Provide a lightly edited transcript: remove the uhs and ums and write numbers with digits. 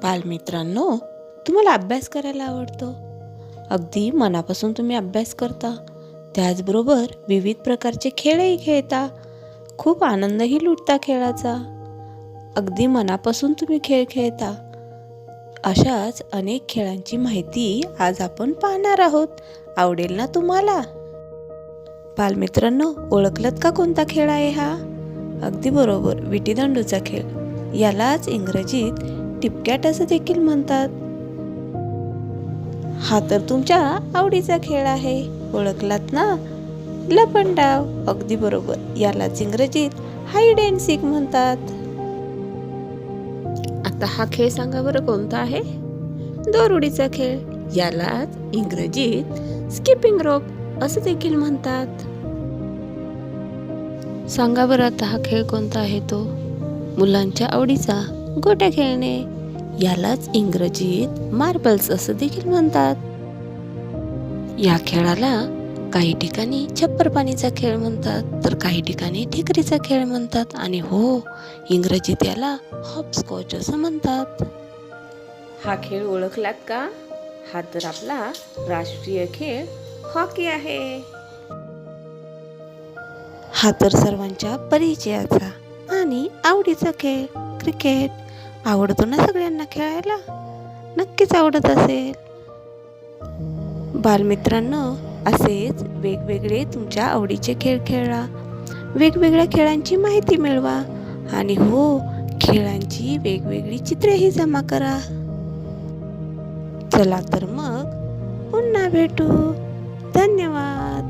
बालमित्रांनो, तुम्हाला अभ्यास करायला आवडतो? अगदी मनापासून तुम्ही अभ्यास करता, त्याचबरोबर विविध प्रकारचे खेळही खेळता, खूप आनंदही लुटता खेळाचा. अगदी मनापासून तुम्ही खेळ खेळता. अशाच अनेक खेळांची माहिती आज आपण पाहणार आहोत. आवडेल ना तुम्हाला? बालमित्रांनो, ओळखलत का कोणता खेळ आहे हा? अगदी बरोबर, विटीदांडूचा खेळ. यालाच इंग्रजीत टिपकॅट असं देखील म्हणतात. हा तर तुमच्या आवडीचा खेळ आहे, ओळखलात ना? लपंडाव. अगदी बरोबर, यालाच इंग्रजीत हाईड अँड सीक म्हणतात. आता हा खेळ सांगा बरं कोणता आहे? दोरउडीचा खेळ. यालाच इंग्रजीत स्किपिंग रोप असं देखील म्हणतात. सांगा बरं आता हा खेळ कोणता आहे तो? मुलांच्या आवडीचा गोट्या खेळणे. यालाच इंग्रजीत मार्बल्स असं देखील म्हणतात. या खेळाला काही ठिकाणी छप्पर पाणीचा खेळ म्हणतात, तर काही ठिकाणी ठिकरीचा खेळ म्हणतात, आणि हो, इंग्रजीत याला हॉपस्कॉच असं म्हणतात. हा खेळ ओळखलात का? हा तर आपला राष्ट्रीय खेळ हॉकी आहे. हा तर सर्वांच्या परिचयाचा आणि आवडीचा खेळ क्रिकेट. आवडतो ना सगळ्यांना खेळायला? नक्कीच आवडत असेल. बालमित्रांनो, असेच वेगवेगळे तुमच्या आवडीचे खेळ खेळा, वेगवेगळ्या खेळांची माहिती मिळवा, आणि हो, खेळांची वेगवेगळी चित्रेही जमा करा. चला तर मग पुन्हा भेटू. धन्यवाद.